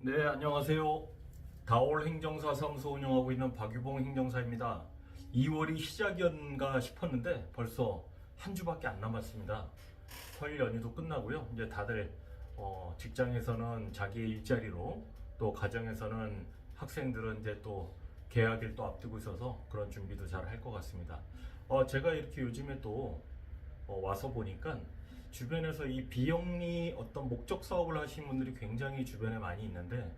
네, 안녕하세요. 다올 행정사 사무소 운영하고 있는 박유봉 행정사입니다. 2월이 시작이었는가 싶었는데 벌써 한 주밖에 안 남았습니다. 설 연휴도 끝나고요. 이제 다들 직장에서는 자기 일자리로, 또 가정에서는 학생들은 이제 또 개학일 또 앞두고 있어서 그런 준비도 잘 할 것 같습니다. 제가 이렇게 요즘에 또 와서 보니까 주변에서 이 비영리 어떤 목적 사업을 하시는 분들이 굉장히 주변에 많이 있는데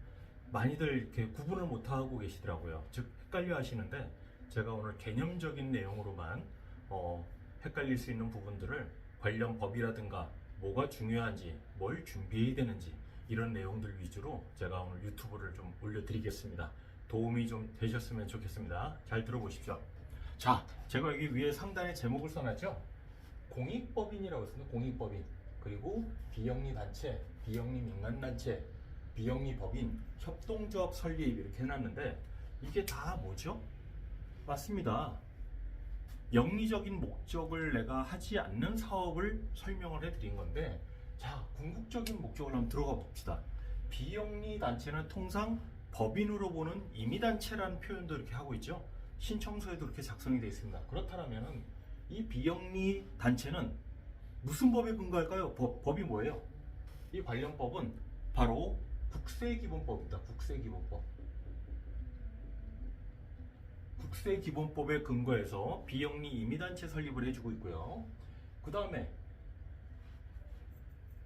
많이들 이렇게 구분을 못 하고 계시더라고요. 즉 헷갈려 하시는데 제가 오늘 개념적인 내용으로만 헷갈릴 수 있는 부분들을 관련 법이라든가 뭐가 중요한지 뭘 준비해야 되는지 이런 내용들 위주로 제가 오늘 유튜브를 좀 올려드리겠습니다. 도움이 좀 되셨으면 좋겠습니다. 잘 들어보십시오. 자, 제가 여기 위에 상단에 제목을 써놨죠. 공익법인이라고 했습니다. 공익법인. 그리고 비영리 단체, 비영리 민간단체, 비영리 법인, 협동조합 설립 이렇게 해놨는데 이게 다 뭐죠? 맞습니다. 영리적인 목적을 내가 하지 않는 사업을 설명을 해드린 건데, 자, 궁극적인 목적을 한번 들어가 봅시다. 비영리 단체는 통상 법인으로 보는 임의단체라는 표현도 이렇게 하고 있죠. 신청서에도 그렇게 작성이 되어 있습니다. 그렇다면 이 비영리 단체는 무슨 법에 근거할까요? 법이 뭐예요? 이 관련 법은 바로 국세기본법입니다. 국세기본법. 국세기본법에 근거해서 비영리 임의단체 설립을 해주고 있고요. 그 다음에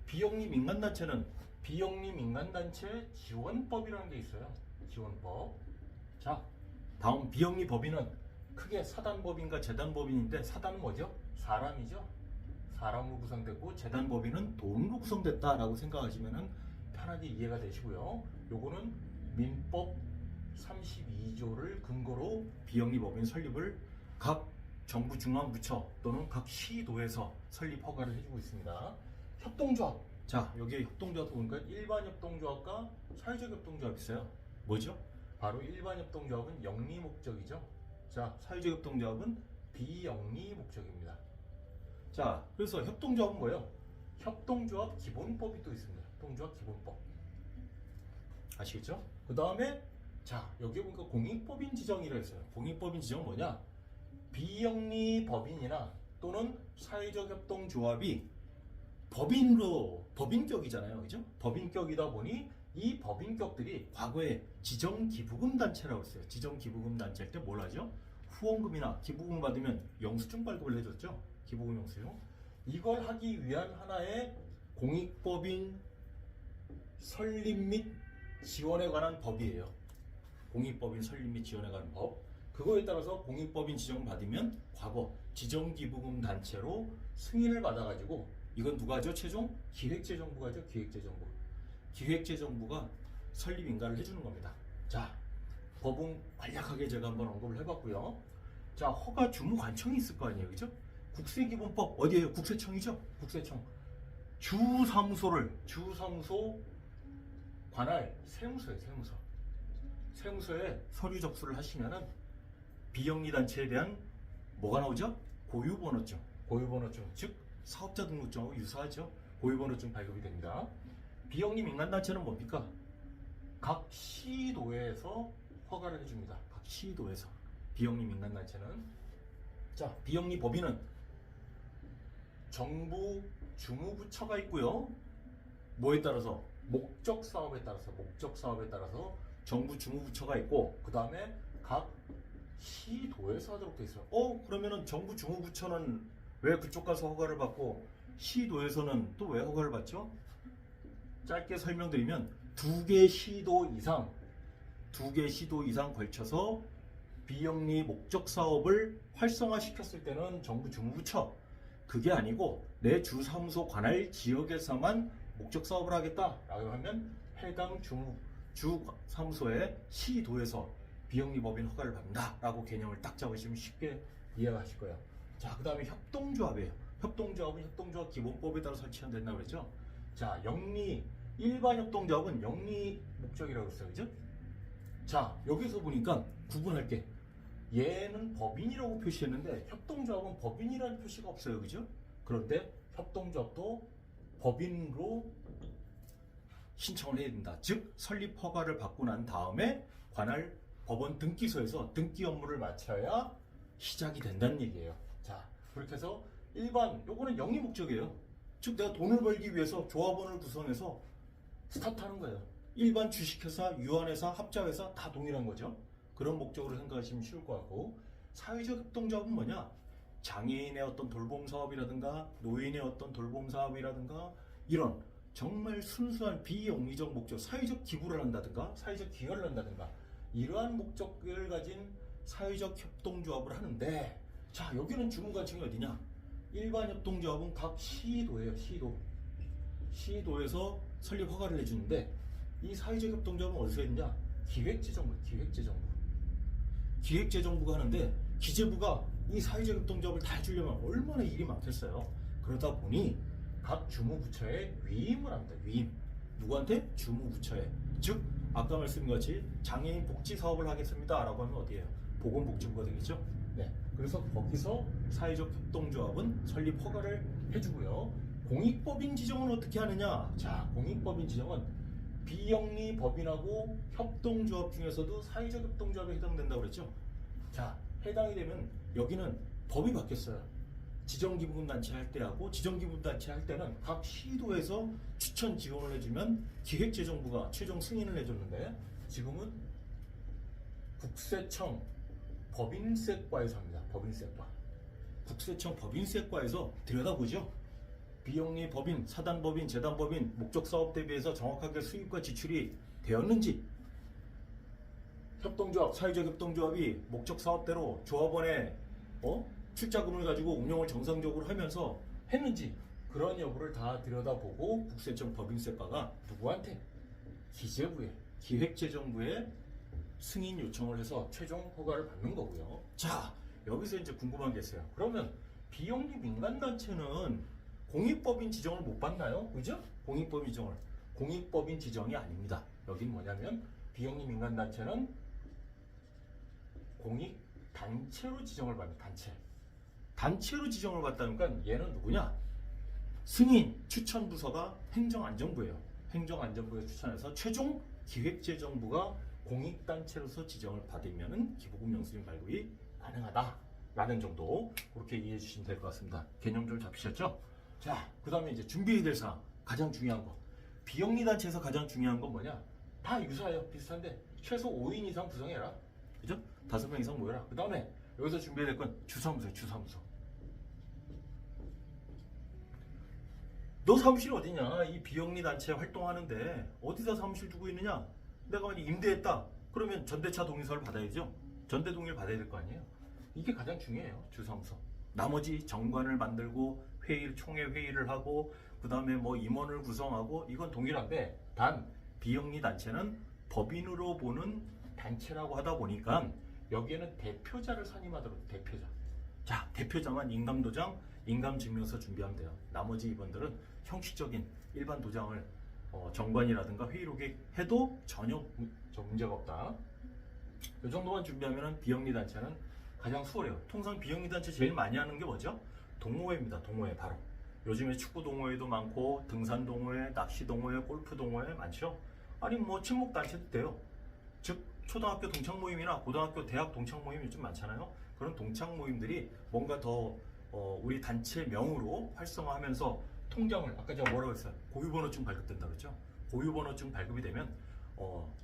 비영리 민간단체는 비영리 민간단체 지원법이라는 게 있어요. 지원법. 자, 다음 비영리 법인은 크게 사단법인과 재단법인인데, 사단은 뭐죠? 사람이죠. 사람으로 구성됐고 재단법인은 돈으로 구성됐다라고 생각하시면 편하게 이해가 되시고요. 요거는 민법 32조를 근거로 비영리 법인 설립을 각 정부 중앙부처 또는 각 시도에서 설립 허가를 해주고 있습니다. 협동조합. 자, 여기 협동조합 보니까 일반 협동조합과 사회적 협동조합이 있어요. 뭐죠? 바로 일반 협동조합은 영리 목적이죠. 자, 사회적 협동조합은 비영리 목적입니다. 자, 그래서 협동조합은 뭐예요? 협동조합 기본법이 또 있습니다. 협동조합 기본법. 아시겠죠? 그 다음에 자, 여기 보니까 공익법인 지정이라고 했어요. 공익법인 지정은 뭐냐? 비영리 법인이나 또는 사회적 협동조합이 법인으로, 법인격이잖아요. 그죠? 법인격이다 보니 이 법인격들이 과거에 지정기부금 단체라고 했어요. 지정기부금 단체일 때 뭘 하죠? 후원금이나 기부금 받으면 영수증 발급을 해줬죠. 기부금 영수증. 이걸 하기 위한 하나의 공익법인 설립 및 지원에 관한 법이에요. 공익법인 설립 및 지원에 관한 법. 그거에 따라서 공익법인 지정 받으면 과거 지정기부금 단체로 승인을 받아가지고, 이건 누가 하죠? 최종 기획재정부가 하죠. 기획재정부. 기획재정부가 설립 인가를 해주는 겁니다. 자, 법은 간략하게 제가 한번 언급을 해봤고요. 자, 허가 주무관청이 있을 거 아니에요, 그죠? 국세기본법 어디에요? 국세청이죠. 국세청. 주사무소 관할 세무서에 서류 접수를 하시면은 비영리 단체에 대한 뭐가 나오죠? 고유번호증. 즉 사업자 등록증하고 유사하죠. 고유번호증 발급이 됩니다. 비영리 민간단체는 뭡니까? 각 시도에서 허가를 해줍니다. 각 시도에서. 비영리 민간단체는. 자, 비영리 법인은 정부 주무부처가 있고요. 뭐에 따라서? 목적 사업에 따라서 정부 주무부처가 있고, 그 다음에 각 시도에서 하도록 돼 있어요. 그러면은 정부 주무부처는 왜 그쪽 가서 허가를 받고 시도에서는 또 왜 허가를 받죠? 짧게 설명드리면 두 개 시도 이상 걸쳐서 비영리 목적 사업을 활성화시켰을 때는 정부 주무부처, 그게 아니고 내 주사무소 관할 지역에서만 목적 사업을 하겠다라고 하면 해당 주사무소의 시도에서 비영리 법인 허가를 받는다라고 개념을 딱 잡으시면 쉽게 이해하실 거예요. 자, 그 다음에 협동조합이에요. 협동조합은 협동조합 기본법에 따라 설치가 된다고 그랬죠. 자, 일반 협동조합은 영리 목적이라고 했어요. 그죠? 자, 여기서 보니까 구분할게. 얘는 법인이라고 표시했는데 협동조합은 법인이라는 표시가 없어요. 그죠? 그런데 협동조합도 법인으로 신청을 해야 된다. 즉 설립 허가를 받고 난 다음에 관할 법원 등기소에서 등기 업무를 마쳐야 시작이 된다는 얘기예요. 자, 그렇게 해서 일반 요거는 영리 목적이에요. 즉 내가 돈을 벌기 위해서 조합원을 구성해서 스타트하는 거예요. 일반 주식회사, 유한회사, 합자회사 다 동일한 거죠. 그런 목적으로 생각하시면 쉬울 것 같고, 사회적 협동조합은 뭐냐? 장애인의 어떤 돌봄 사업이라든가 노인의 어떤 돌봄 사업이라든가 이런 정말 순수한 비영리적 목적, 사회적 기부를 한다든가 사회적 기여를 한다든가 이러한 목적을 가진 사회적 협동조합을 하는데, 자, 여기는 주무관청이 어디냐? 일반 협동조합은 각 시도예요. 시도에서 설립 허가를 해주는데, 이 사회적 협동조합은 어디서 했냐? 기획재정부가 하는데, 기재부가 이 사회적 협동조합을 다 해주려면 얼마나 일이 많겠어요. 그러다 보니 각 주무부처에 위임을 합니다. 위임. 누구한테? 주무부처에. 즉 아까 말씀드린 같이 장애인 복지 사업을 하겠습니다 라고 하면 어디예요? 보건복지부가 되겠죠. 네. 그래서 거기서 사회적 협동조합은 설립 허가를 해주고요. 공익법인 지정은 어떻게 하느냐? 자, 공익법인 지정은 비영리 법인하고 협동조합 중에서도 사회적 협동조합에 해당된다고 그랬죠. 자, 해당이 되면 여기는 법이 바뀌었어요. 지정기부금단체 할 때하고 지정기부금단체 할 때는 각 시도에서 추천 지원을 해주면 기획재정부가 최종 승인을 해줬는데, 지금은 국세청 법인세과에서 합니다. 법인세과. 국세청 법인세과에서 들여다보죠. 비영리 법인, 사단법인, 재단법인, 목적사업 대비해서 정확하게 수입과 지출이 되었는지, 협동조합, 사회적 협동조합이 목적사업대로 조합원의 출자금을 가지고 운영을 정상적으로 하면서 했는지, 그런 여부를 다 들여다보고 국세청 법인세과가 누구한테? 기재부에, 기획재정부에 승인 요청을 해서 최종 허가를 받는 거고요. 자, 여기서 이제 궁금한 게 있어요. 그러면 비영리 민간단체는 공익법인 지정을 못 받나요? 그죠? 공익법인 지정이 아닙니다. 여긴 뭐냐면 비영리 민간단체는 공익단체로 지정을 받는 단체로 지정을 받다니까 얘는 누구냐? 승인, 추천 부서가 행정안전부예요. 행정안전부에 추천해서 최종 기획재정부가 공익단체로서 지정을 받으면 기부금 영수증 발급이 가능하다라는 정도, 그렇게 이해해 주시면 될 것 같습니다. 개념 좀 잡히셨죠? 자, 그 다음에 이제 준비해야 될 사항, 가장 중요한 거. 비영리 단체에서 가장 중요한 건 뭐냐? 다 유사해요. 비슷한데 최소 5인 이상 구성해라. 그죠? 5명 이상 모여라. 그 다음에 여기서 준비해야 될 건 주사무소예요. 주사무소. 너 사무실 어디냐? 이 비영리 단체 활동하는데 어디다 사무실 두고 있느냐? 내가 만약 임대했다. 그러면 전대차 동의서를 받아야죠. 전대 동의를 받아야 될 거 아니에요. 이게 가장 중요해요. 주사무소. 나머지 정관을 만들고 총회 회의를 하고 그 다음에 뭐 임원을 구성하고 이건 동일한데, 단 비영리 단체는 법인으로 보는 단체라고 하다 보니까 여기에는 대표자를 선임하도록. 대표자. 자, 대표자만 인감도장, 인감증명서 준비하면 돼요. 나머지 이번들은 형식적인 일반 도장을 정관이라든가 회의록에 해도 전혀 문제가 없다. 이 정도만 준비하면 비영리 단체는 가장 수월해요. 통상 비영리 단체 제일 많이 하는 게 뭐죠? 동호회입니다. 동호회. 바로 요즘에 축구 동호회도 많고 등산 동호회, 낚시 동호회, 골프 동호회 많죠. 아니 뭐 친목 단체도 돼요. 즉 초등학교 동창 모임이나 고등학교 대학 동창 모임 요즘 많잖아요. 그런 동창 모임들이 뭔가 더 우리 단체 명으로 활성화하면서 통장을, 아까 제가 뭐라고 했어요? 고유번호증 발급된다 그랬죠. 고유번호증 발급이 되면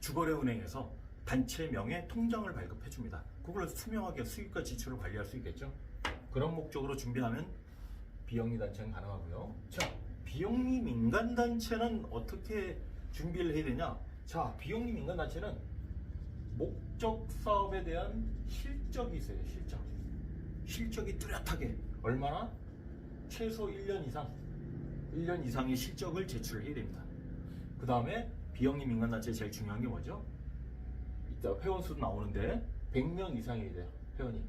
주거래은행에서 단체 명의 통장을 발급해 줍니다. 그걸 투명하게 수입과 지출을 관리할 수 있겠죠. 그런 목적으로 준비하면 비영리 단체는 가능하고요. 자, 비영리 민간단체는 어떻게 준비를 해야 되냐? 자, 비영리 민간단체는 목적 사업에 대한 실적이 있어요. 실적이 뚜렷하게. 얼마나? 최소 1년 이상의 실적을 제출해야 됩니다. 그 다음에 비영리 민간단체 제일 중요한 게 뭐죠? 이따 회원수도 나오는데 100명 이상이어야 돼요. 회원이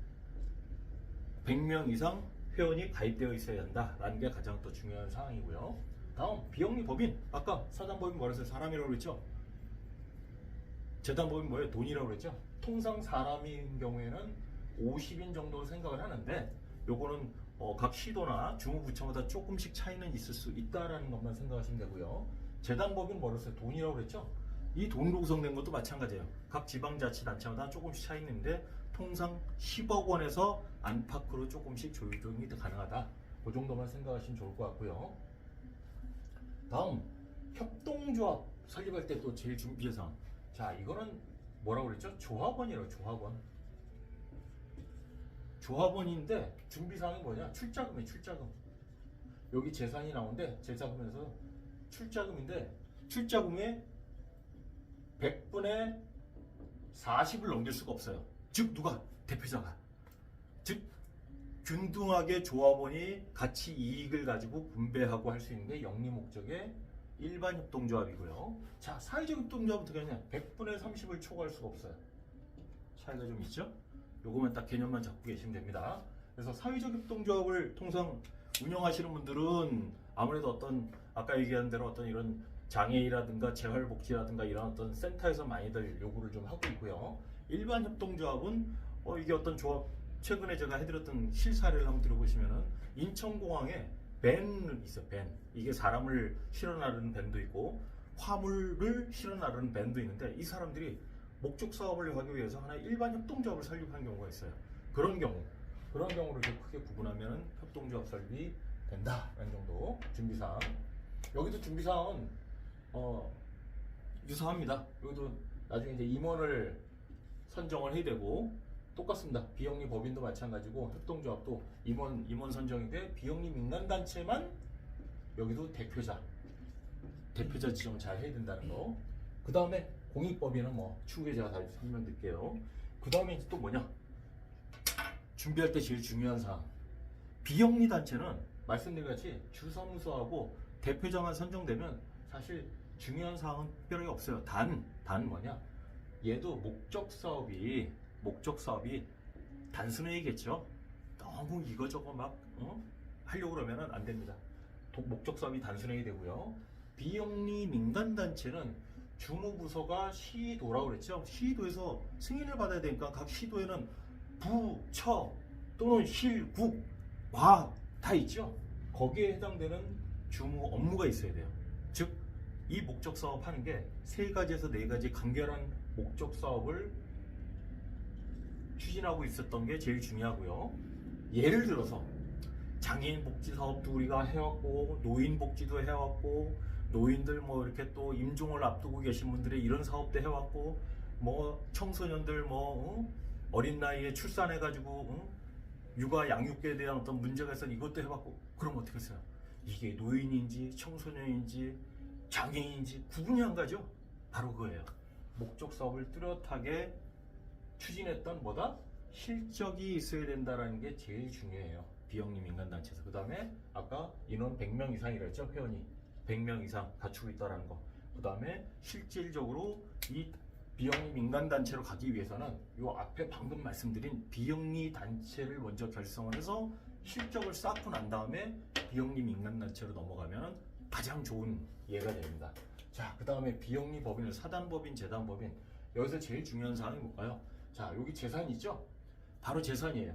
100명 이상 회원이 가입되어 있어야 한다라는 게 가장 또 중요한 사항이고요. 다음 비영리 법인, 아까 사단법인 뭐라 했어요? 사람이라고 그랬죠. 재단법인 뭐예요? 돈이라고 그랬죠. 통상 사람인 경우에는 50인 정도로 생각을 하는데 요거는 각 시도나 주무부처마다 조금씩 차이는 있을 수 있다라는 것만 생각하시면 되고요. 재단법인 뭐랬어요? 돈이라고 그랬죠? 이 돈으로 구성된 것도 마찬가지예요. 각 지방자치단체마다 조금씩 차이 있는데 통상 10억 원에서 안팎으로 조금씩 조정이 가능하다. 그 정도만 생각하시면 좋을 것 같고요. 다음 협동조합 설립할 때 또 제일 준비사항. 자, 이거는 뭐라고 그랬죠? 조합원이라고. 조합원인데 준비사항이 뭐냐? 출자금이에요. 출자금. 여기 재산이 나오는데 재산금에서 출자금인데 출자금에 100분의 40을 넘길 수가 없어요. 즉 누가? 대표자가. 즉 균등하게 조합원이 같이 이익을 가지고 분배하고 할 수 있는 게 영리 목적의 일반 협동조합이고요. 자, 사회적 협동조합은 어떻게 하냐? 100분의 30을 초과할 수가 없어요. 차이가 좀 있죠? 요거만 딱 개념만 잡고 계시면 됩니다. 그래서 사회적 협동조합을 통상 운영하시는 분들은 아무래도 어떤 아까 얘기한 대로 어떤 이런 장애인이라든가 재활복지라든가 이런 어떤 센터에서 많이들 요구를 좀 하고 있고요. 일반 협동조합은 이게 어떤 조합 최근에 제가 해드렸던 실사례를 한번 들어보시면은 인천공항에 밴이 있어요. 밴. 이게 사람을 실어 나르는 밴도 있고 화물을 실어 나르는 밴도 있는데 이 사람들이 목적 사업을 하기 위해서 하나의 일반 협동조합을 설립한 경우가 있어요. 그런 경우를 좀 크게 구분하면 협동조합 설립이 된다라는 정도 준비사항. 여기도 준비사항은 유사합니다. 여기도 나중에 이제 임원을 선정을 해야 되고 똑같습니다. 비영리 법인도 마찬가지고 협동조합도 임원 선정인데 비영리 민간단체만 여기도 대표자 지정을 잘 해야 된다는 거. 그 다음에 공익법인은 뭐 추후에 제가 다 설명드릴게요. 그 다음에 이제 또 뭐냐? 준비할 때 제일 중요한 사항. 비영리 단체는 말씀드린 같이 주사무소하고 대표자만 선정되면 사실 중요한 사항은 특별하게 없어요. 단 뭐냐? 얘도 목적 사업이 단순해야겠죠. 너무 이거저거 막 하려고 그러면 안 됩니다. 목적 사업이 단순해야 되고요. 비영리 민간단체는 주무부서가 시도라고 그랬죠. 시도에서 승인을 받아야 되니까 각 시도에는 부처 또는 실국 과 다 있죠. 거기에 해당되는 주무 업무가 있어야 돼요. 즉 이 목적 사업 하는 게 3가지에서 4가지 간결한 목적 사업을 추진하고 있었던 게 제일 중요하고요. 예를 들어서 장애인 복지 사업도 우리가 해왔고 노인 복지도 해왔고 노인들 뭐 이렇게 또 임종을 앞두고 계신 분들의 이런 사업도 해왔고 뭐 청소년들 어린 나이에 출산해가지고 육아 양육에 대한 어떤 문제가 있어서 이것도 해봤고 그럼 어떻게 했어요? 이게 노인인지 청소년인지 장애인인지 구분이 안 가죠? 바로 그거예요. 목적 사업을 뚜렷하게 추진했던 뭐다? 실적이 있어야 된다는 게 제일 중요해요. 비영리 민간단체에서. 그 다음에 아까 인원 100명 이상이라 했죠? 회원이 100명 이상 갖추고 있다는 거. 그 다음에 실질적으로 이 비영리 민간단체로 가기 위해서는 이 앞에 방금 말씀드린 비영리 단체를 먼저 결성을 해서 실적을 쌓고 난 다음에 비영리 민간단체로 넘어가면 가장 좋은 예가 됩니다. 자, 그 다음에 비영리 법인을 사단법인, 재단법인. 여기서 제일 중요한 사항이 뭘까요? 자, 여기 재산이 있죠? 바로 재산이에요.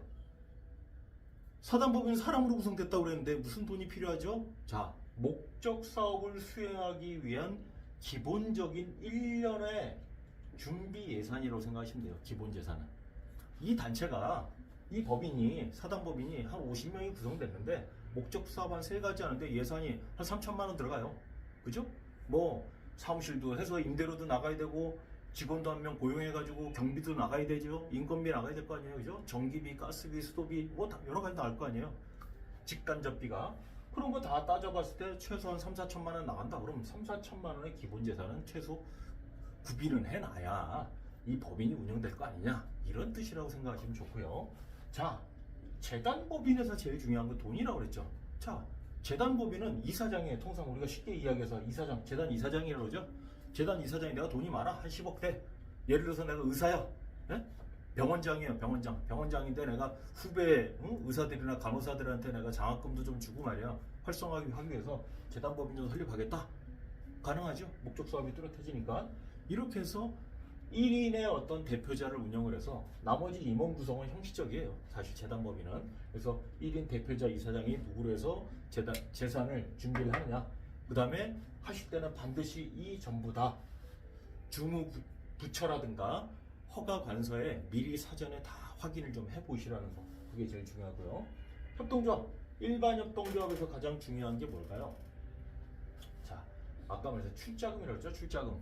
사단법인은 사람으로 구성됐다고 그랬는데 무슨 돈이 필요하죠? 자, 목적 사업을 수행하기 위한 기본적인 1년의 준비 예산이라고 생각하시면 돼요. 기본 재산은. 이 단체가 이 법인이 사단법인이 한 50명이 구성됐는데 목적 사업 한 3가지 하는데 예산이 한 3천만 원 들어가요. 그죠? 뭐 사무실도 해서 임대료도 나가야 되고 직원도 한 명 고용해가지고 경비도 나가야 되죠. 인건비 나가야 될 거 아니에요. 그죠? 전기비, 가스비, 수도비 뭐 다 여러 가지 나갈 거 아니에요. 직간접비가. 그런 거 다 따져봤을 때 최소한 3, 4천만 원 나간다. 그럼 3, 4천만 원의 기본 재산은 최소 구비는 해놔야 이 법인이 운영될 거 아니냐. 이런 뜻이라고 생각하시면 좋고요. 자, 재단법인에서 제일 중요한 건 돈이라고 그랬죠. 자, 재단법인은 이사장이에요. 통상 우리가 쉽게 이야기해서 이사장, 재단 이사장이라고 그러죠. 재단 이사장이 내가 돈이 많아. 한 10억 대. 예를 들어서 내가 의사야. 예? 병원장이에요. 병원장인데 내가 후배 의사들이나 간호사들한테 내가 장학금도 좀 주고 말이야. 활성화하기 위해서 재단법인 좀 설립하겠다. 가능하죠. 목적 사업이 뚜렷해지니까. 이렇게 해서 1인의 어떤 대표자를 운영을 해서 나머지 임원 구성은 형식적이에요. 사실 재단법인은. 그래서 1인 대표자 이사장이 누구로 해서 재산을 준비를 하느냐. 그 다음에 하실 때는 반드시 이 전부 다 주무부처라든가 허가관서에 미리 사전에 다 확인을 좀 해보시라는 거. 그게 제일 중요하고요. 협동조합, 일반 협동조합에서 가장 중요한 게 뭘까요? 자, 아까 말했죠. 출자금이라고 했죠.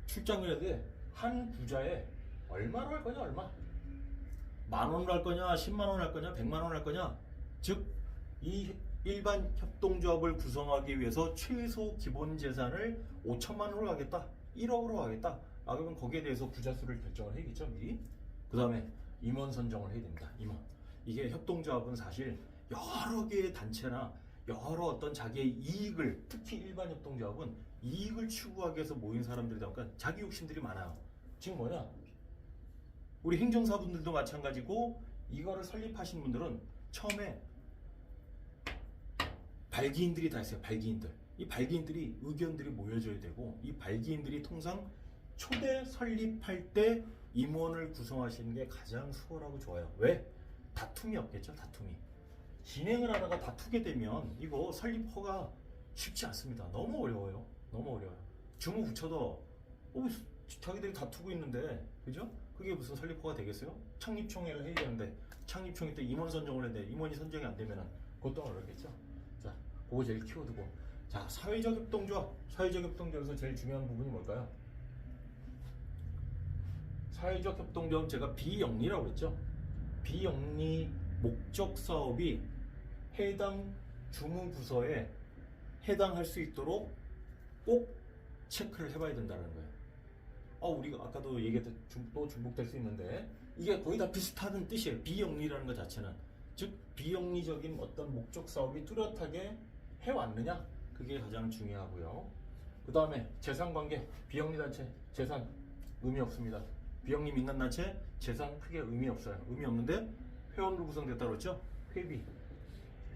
출자금이라는데 한 구자에 얼마로 할 거냐, 얼마? 10,000원으로 할 거냐, 100,000원 할 거냐, 100,000원 할 거냐? 즉, 이 일반 협동조합을 구성하기 위해서 최소 기본 재산을 5천만 원으로 하겠다, 1억으로 하겠다. 그러면 거기에 대해서 구자수를 결정을 해야겠죠, 미리. 그 다음에 임원 선정을 해야 됩니다. 임원. 이게 협동조합은 사실 여러 개의 단체나 여러 어떤 자기의 이익을, 특히 일반 협동조합은 이익을 추구하기 위해서 모인 사람들이다 보니까 자기 욕심들이 많아요. 지금 뭐냐? 우리 행정사분들도 마찬가지고, 이거를 설립하신 분들은 처음에 발기인들이 다 있어요. 발기인들. 이 발기인들이 의견들이 모여져야 되고, 이 발기인들이 통상 초대 설립할 때 임원을 구성하시는 게 가장 수월하고 좋아요. 왜? 다툼이 없겠죠. 다툼이. 진행을 하다가 다투게 되면 이거 설립 허가 쉽지 않습니다. 너무 어려워요. 너무 어려워요. 주무부처도 자기들이 다투고 있는데, 그죠? 그게 무슨 설립 허가 되겠어요? 창립총회를 해야 되는데, 창립총회 때 임원 선정을 했는데 임원이 선정이 안 되면은 그것도 어렵겠죠. 자, 그거 제일 키워두고. 자, 사회적 협동조합. 사회적 협동조합에서 제일 중요한 부분이 뭘까요? 사회적 협동조합은 제가 비영리라고 했죠. 비영리 목적 사업이 해당 주무부서에 해당할 수 있도록 꼭 체크를 해봐야 된다는 거예요. 우리가 아까도 얘기했던 또 중복될 수 있는데, 이게 거의 다 비슷한 뜻이에요. 비영리라는 것 자체는. 즉, 비영리적인 어떤 목적 사업이 뚜렷하게 해왔느냐, 그게 가장 중요하고요. 그 다음에 재산관계. 비영리단체 재산 의미 없습니다. 비영리 민간단체 재산 크게 의미 없어요. 의미 없는데 회원으로 구성됐다고 그랬죠?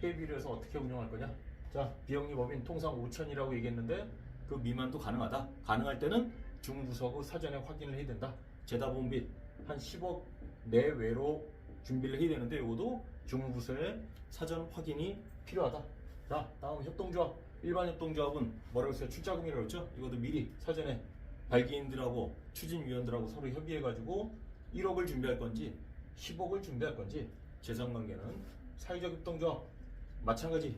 회비를 해서 어떻게 운영할 거냐? 자, 비영리 법인 통상 5천이라고 얘기했는데 그 미만도 가능하다. 가능할 때는 중부서하고 사전에 확인을 해야 된다. 재다본빚 한 10억 내외로 준비를 해야 되는데, 이것도 중부서에 사전 확인이 필요하다. 자, 다음 협동조합. 일반 협동조합은 뭐라고 했어요? 출자금이라고 했죠? 이것도 미리 사전에 발기인들하고 추진위원들하고 서로 협의해가지고 1억을 준비할 건지 10억을 준비할 건지. 재산관계는 사회적 협동조합 마찬가지.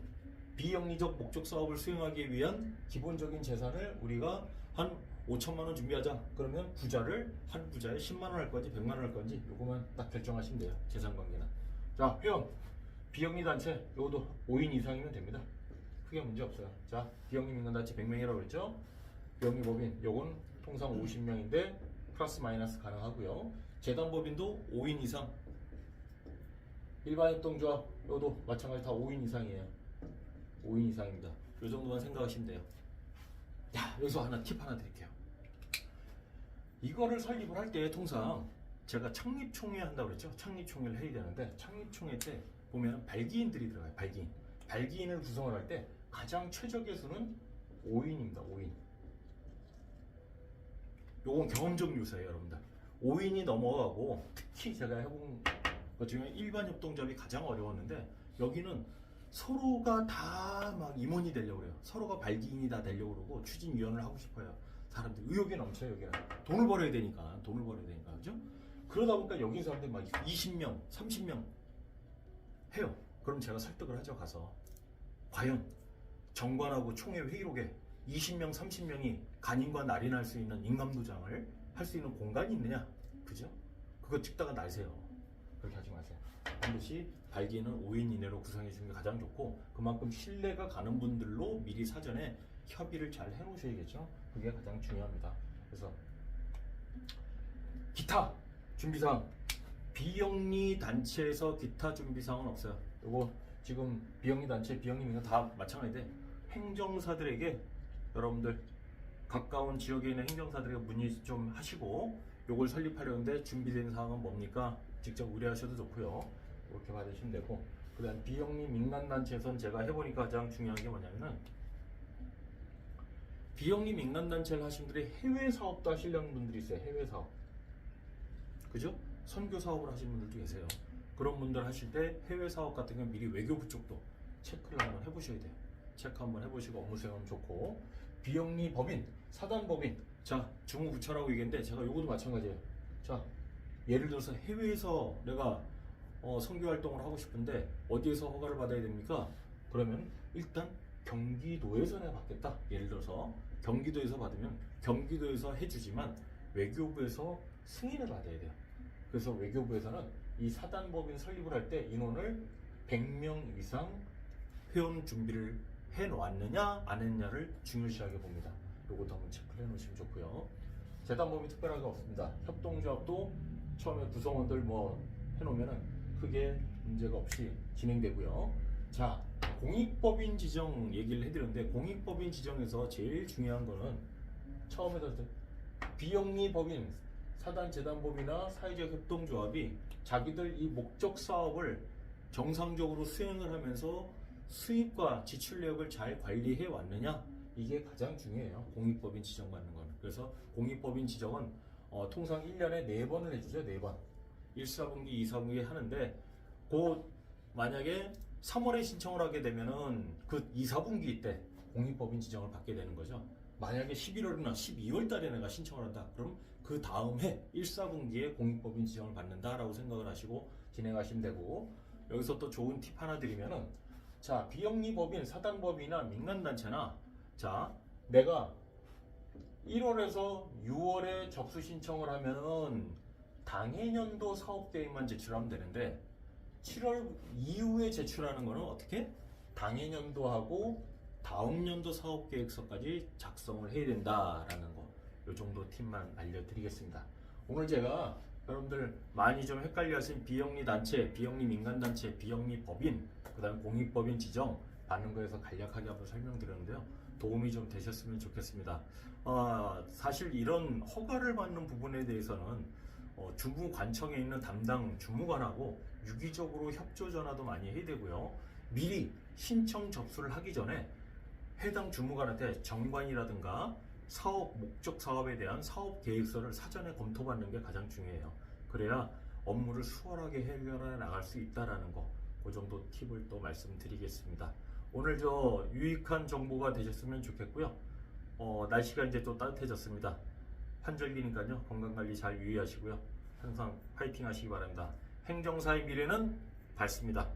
비영리적 목적 사업을 수행하기 위한 기본적인 재산을 우리가 한 5천만 원 준비하자. 그러면 구자를 한 구자에 10만 원 할 건지 100만 원 할 건지 요거만 딱 결정하시면 돼요. 재산관계는. 자, 회원 비영리 단체 요것도 5인 이상이면 됩니다. 크게 문제 없어요. 자, 비영리 민간단체 100명이라고 그랬죠. 비영리 법인 요건 통상 50명인데 플러스 마이너스 가능하고요. 재단법인도 5인 이상. 일반 협동조합 요도 마찬가지 다 5인 이상이에요. 5인 이상입니다. 요 정도만 생각하시면 돼요. 야, 여기서 팁 하나 드릴게요. 이거를 설립을 할 때 통상 제가 창립총회 한다고 그랬죠. 창립총회를 해야 되는데, 창립총회 때 보면 발기인들이 들어가요. 발기인을 구성을 할 때 가장 최적의 수는 5인입니다. 5인. 요건 경험적 요소예요, 여러분들. 5인이 넘어가고, 특히 제가 해본 것 중에 일반 협동조합이 가장 어려웠는데, 여기는 서로가 다 막 임원이 되려고 그래요. 서로가 발기인이 다 되려고 그러고 추진위원을 하고 싶어요. 사람들 의욕이 넘쳐요. 여기는 돈을 벌어야 되니까, 그죠? 그러다 보니까 여기 사람들 막 20명, 30명 해요. 그럼 제가 설득을 하죠. 가서 과연 정관하고 총회 회의록에 20명, 30명이 간인과 날인할 수 있는 인감도장을 할 수 있는 공간이 있느냐, 그죠? 그거 찍다가 날세요. 그렇게 하지 마세요. 반드시 발기인은 5인 이내로 구성해 주는 게 가장 좋고, 그만큼 신뢰가 가는 분들로 미리 사전에 협의를 잘 해놓으셔야겠죠. 그게 가장 중요합니다. 그래서 기타 준비사항, 비영리 단체에서 기타 준비사항은 없어요. 요거 지금 비영리 단체, 비영리 민간 다 마찬가지인데, 행정사들에게 여러분들 가까운 지역에 있는 행정사들에게 문의 좀 하시고, 요걸 설립하려는데 준비된 사항은 뭡니까? 직접 의뢰하셔도 좋고요. 이렇게 받으시면 되고, 그 다음 비영리 민간단체에선 제가 해보니까 가장 중요한 게 뭐냐면은, 비영리 민간단체를 하신 분들이 해외 사업도 하시려는 분들이 있어요. 해외 사업, 그죠? 선교 사업을 하시는 분들도 계세요. 그런 분들 하실 때 해외 사업 같은 경우 미리 외교부 쪽도 체크를 한번 해보셔야 돼요. 체크 한번 해보시고 업무 수행하면 좋고, 비영리 법인, 사단 법인, 자 주무부처라고 얘기했는데 제가 요것도 마찬가지예요. 자 예를 들어서 해외에서 내가 선교 활동을 하고 싶은데 어디에서 허가를 받아야 됩니까? 그러면 일단 경기도에서 내가 받겠다. 예를 들어서 경기도에서 받으면 경기도에서 해주지만 외교부에서 승인을 받아야 돼요. 그래서 외교부에서는 이 사단법인 설립을 할 때 인원을 100명 이상 회원 준비를 해 놓았느냐 안 했느냐를 중요시하게 봅니다. 요것도 한번 체크를 해 놓으시면 좋고요. 재단법인 특별하게 없습니다. 협동조합도 처음에 구성원들 뭐 해놓으면은 크게 문제가 없이 진행되고요. 자, 공익법인 지정 얘기를 해드렸는데, 공익법인 지정에서 제일 중요한 거는 처음에도 비영리 법인, 사단 재단법이나 사회적 협동조합이 자기들 이 목적 사업을 정상적으로 수행을 하면서 수입과 지출 내역을 잘 관리해 왔느냐, 이게 가장 중요해요. 공익법인 지정받는 거는. 그래서 공익법인 지정은 통상 1년에 4번을 해주죠. 4번. 1사분기, 2사분기 하는데, 만약에 3월에 신청을 하게 되면은 그 2, 4분기 때 공익법인 지정을 받게 되는 거죠. 만약에 11월이나 12월 달에 내가 신청을 한다. 그럼 그 다음 해 1, 4분기에 공익법인 지정을 받는다라고 생각을 하시고 진행하시면 되고, 여기서 또 좋은 팁 하나 드리면은, 자, 비영리 법인, 사단법인이나 민간단체나, 자, 내가 1월에서 6월에 접수 신청을 하면은 당해년도 사업계획만 제출하면 되는데, 7월 이후에 제출하는 거는 어떻게? 당해년도하고 다음 연도 사업계획서까지 작성을 해야 된다라는 거, 요 정도 팁만 알려드리겠습니다. 오늘 제가 여러분들 많이 좀 헷갈려 하신 비영리 단체, 비영리 민간단체, 비영리 법인, 그 다음 공익법인 지정 받는 거에서 간략하게 한번 설명드렸는데요. 도움이 좀 되셨으면 좋겠습니다. 사실 이런 허가를 받는 부분에 대해서는 주무관청에 있는 담당 주무관하고 유기적으로 협조 전화도 많이 해야 되고요. 미리 신청 접수를 하기 전에 해당 주무관한테 정관이라든가 사업 목적 사업에 대한 사업 계획서를 사전에 검토받는 게 가장 중요해요. 그래야 업무를 수월하게 해결해 나갈 수 있다라는 거, 그 정도 팁을 또 말씀드리겠습니다. 오늘 유익한 정보가 되셨으면 좋겠고요. 날씨가 이제 또 따뜻해졌습니다. 환절기니까요. 건강관리 잘 유의하시고요. 항상 파이팅 하시기 바랍니다. 행정사의 미래는 밝습니다.